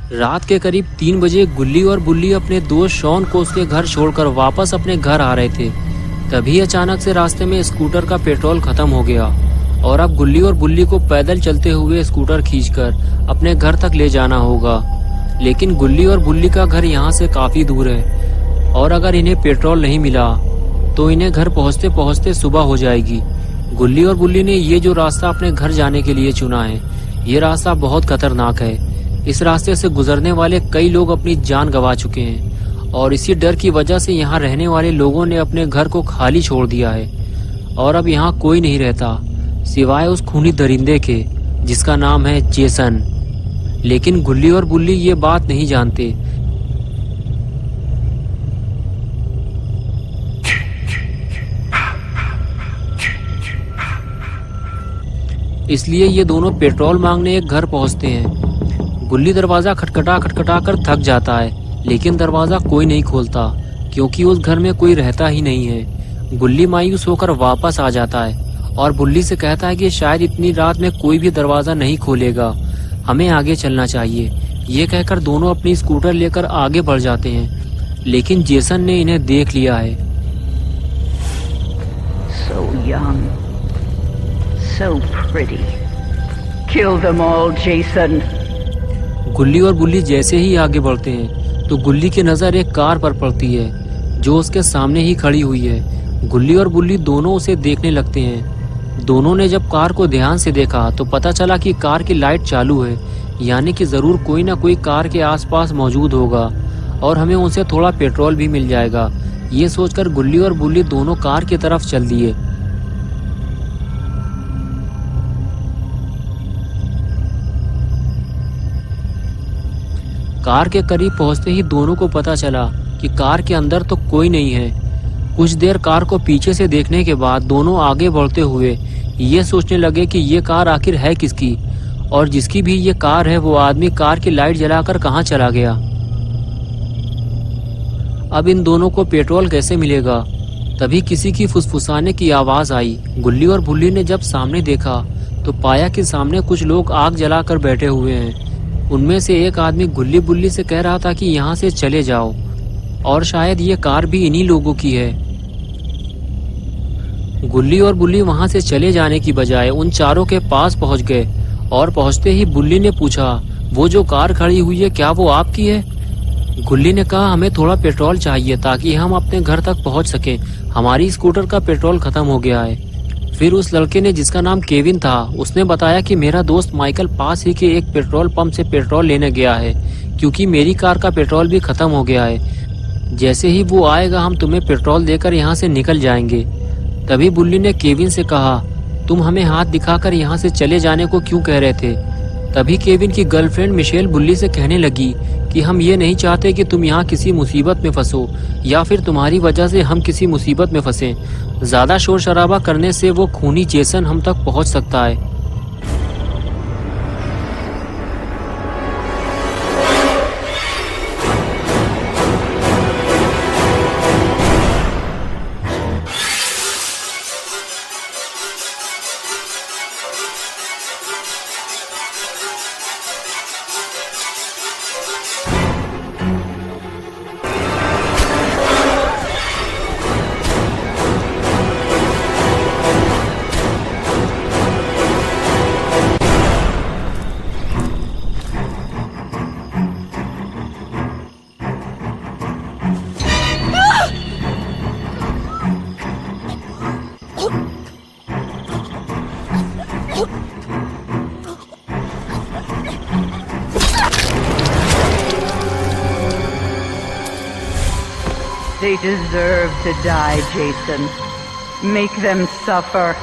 रात के करीब 3 बजे गुल्ली और बुल्ली अपने दोस्त शॉन को उसके घर छोड़कर वापस अपने घर आ रहे थे। तभी अचानक से रास्ते में स्कूटर का पेट्रोल खत्म हो गया और अब गुल्ली और बुल्ली को पैदल चलते हुए स्कूटर खींचकर अपने घर तक ले जाना होगा। लेकिन गुल्ली और बुल्ली का घर यहाँ से काफी दूर है और अगर इन्हें पेट्रोल नहीं मिला तो इन्हें घर पहुँचते पहुँचते सुबह हो जाएगी। गुल्ली और बुल्ली ने ये जो रास्ता अपने घर जाने के लिए चुना है, ये रास्ता बहुत खतरनाक है। इस रास्ते से गुजरने वाले कई लोग अपनी जान गंवा चुके हैं और इसी डर की वजह से यहाँ रहने वाले लोगों ने अपने घर को खाली छोड़ दिया है और अब यहाँ कोई नहीं रहता सिवाय उस खूनी दरिंदे के जिसका नाम है जेसन। लेकिन गुल्ली और बुल्ली ये बात नहीं जानते। इसलिए ये दोनों पेट्रोल मांगने एक घर पहुंचते हैं। गुल्ली दरवाजा खटखटा खटखटा कर थक जाता है, लेकिन दरवाजा कोई नहीं खोलता क्योंकि उस घर में कोई रहता ही नहीं है। गुल्ली मायूस होकर वापस आ जाता है और बुल्ली से कहता है कि शायद इतनी रात में कोई भी दरवाजा नहीं खोलेगा, हमें आगे चलना चाहिए। ये कहकर दोनों अपनी स्कूटर लेकर आगे बढ़ जाते हैं, लेकिन जेसन ने इन्हें देख लिया है। So young, so pretty. Kill them all, Jason. गुल्ली और बुल्ली जैसे ही आगे बढ़ते हैं तो गुल्ली की नज़र एक कार पर पड़ती है जो उसके सामने ही खड़ी हुई है। गुल्ली और बुल्ली दोनों उसे देखने लगते हैं। दोनों ने जब कार को ध्यान से देखा तो पता चला कि कार की लाइट चालू है, यानी कि ज़रूर कोई ना कोई कार के आसपास मौजूद होगा और हमें उनसे थोड़ा पेट्रोल भी मिल जाएगा। ये सोचकर गुल्ली और बुल्ली दोनों कार की तरफ चल दिए। कार के करीब पहुंचते ही दोनों को पता चला कि कार के अंदर तो कोई नहीं है। कुछ देर कार को पीछे से देखने के बाद दोनों आगे बढ़ते हुए ये सोचने लगे कि ये कार आखिर है किसकी और जिसकी भी ये कार है वो आदमी कार की लाइट जलाकर कहाँ चला गया। अब इन दोनों को पेट्रोल कैसे मिलेगा। तभी किसी की फुसफुसाने की आवाज आई। गुल्ली और बुल्ली ने जब सामने देखा तो पाया कि सामने कुछ लोग आग जलाकर बैठे हुए हैं। उनमें से एक आदमी गुल्ली बुल्ली से कह रहा था कि यहाँ से चले जाओ और शायद ये कार भी इन्हीं लोगों की है। गुल्ली और बुल्ली वहां से चले जाने की बजाय उन चारों के पास पहुंच गए और पहुंचते ही बुल्ली ने पूछा, वो जो कार खड़ी हुई है क्या वो आपकी है? गुल्ली ने कहा, हमें थोड़ा पेट्रोल चाहिए ताकि हम अपने घर तक पहुंच सकें, हमारी स्कूटर का पेट्रोल खत्म हो गया है। फिर उस लड़के ने, जिसका नाम केविन था, उसने बताया कि मेरा दोस्त माइकल पास ही के एक पेट्रोल पंप से पेट्रोल लेने गया है क्योंकि मेरी कार का पेट्रोल भी खत्म हो गया है। जैसे ही वो आएगा हम तुम्हें पेट्रोल देकर यहाँ से निकल जाएंगे। तभी बुल्ली ने केविन से कहा, तुम हमें हाथ दिखाकर यहाँ से चले जाने को क्यों कह रहे थे? तभी केविन की गर्लफ्रेंड मिशेल बुल्ली से कहने लगी कि हम ये नहीं चाहते कि तुम यहाँ किसी मुसीबत में फंसो या फिर तुम्हारी वजह से हम किसी मुसीबत में फंसे। ज्यादा शोर शराबा करने से वो खूनी जेसन हम तक पहुँच सकता है। They deserve to die, Jason. Make them suffer.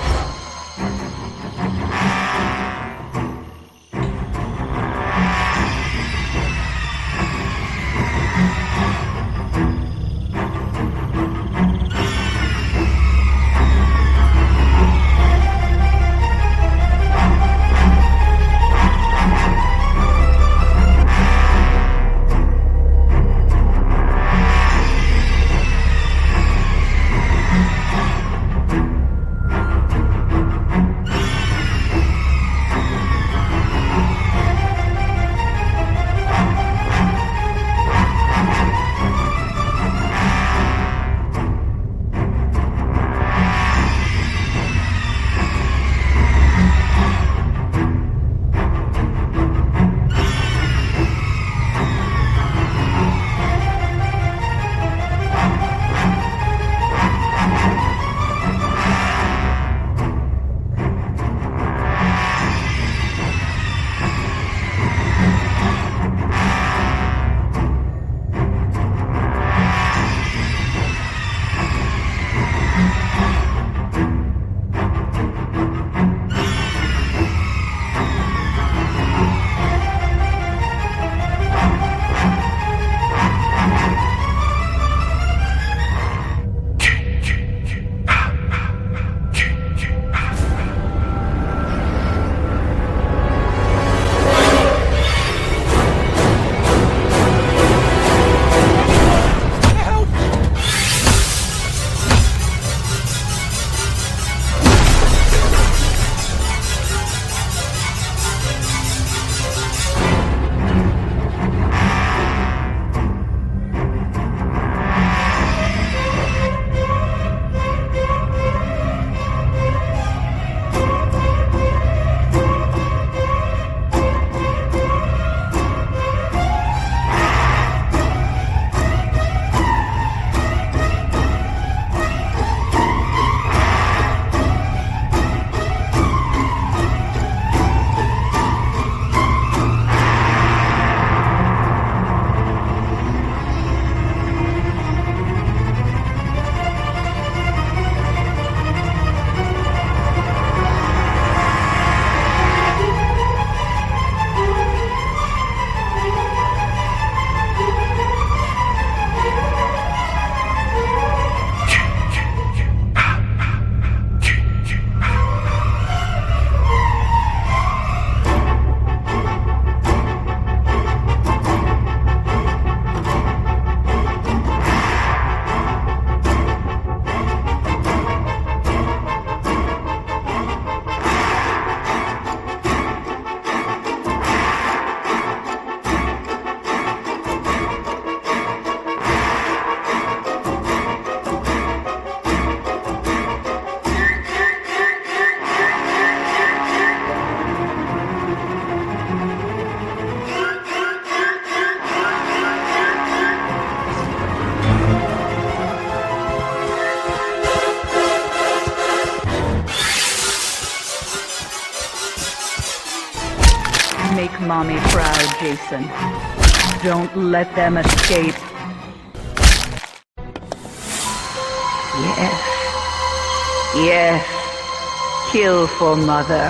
Jason. Don't let them escape. Yes. Yes. Kill for Mother.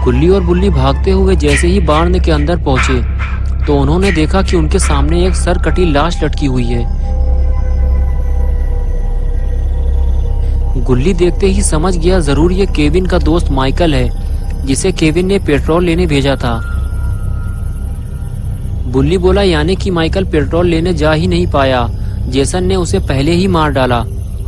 गुल्ली और बुल्ली भागते हुए जैसे ही बार्ण के अंदर पहुंचे तो उन्होंने देखा कि उनके सामने एक सर कटी लाश लटकी हुई है। गुल्ली देखते ही समझ गया जरूर ये केविन का दोस्त माइकल है जिसे केविन ने पेट्रोल लेने भेजा था। बुल्ली बोला यानी कि माइकल पेट्रोल लेने जा ही नहीं पाया, जेसन ने उसे पहले ही मार डाला।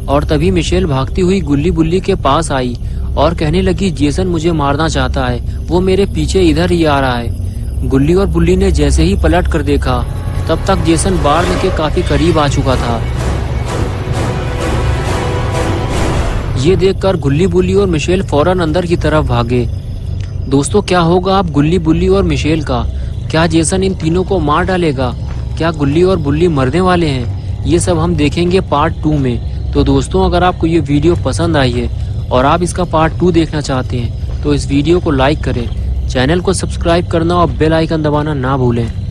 और तभी मिशेल भागती हुई गुल्ली बुल्ली के पास आई और कहने लगी जेसन मुझे मारना चाहता है, वो मेरे पीछे इधर ही आ रहा है। गुल्ली और बुल्ली ने जैसे ही पलट कर देखा तब तक जेसन बार्ण के काफी करीब आ चुका था। ये देखकर गुल्ली बुल्ली और मिशेल फौरन अंदर की तरफ भागे। दोस्तों क्या होगा अब गुल्ली बुल्ली और मिशेल का? क्या जेसन इन तीनों को मार डालेगा? क्या गुल्ली और बुल्ली मरने वाले हैं? ये सब हम देखेंगे पार्ट 2 में। तो दोस्तों अगर आपको ये वीडियो पसंद आई है और आप इसका पार्ट 2 देखना चाहते हैं तो इस वीडियो को लाइक करें, चैनल को सब्सक्राइब करना और बेल आइकन दबाना ना भूलें।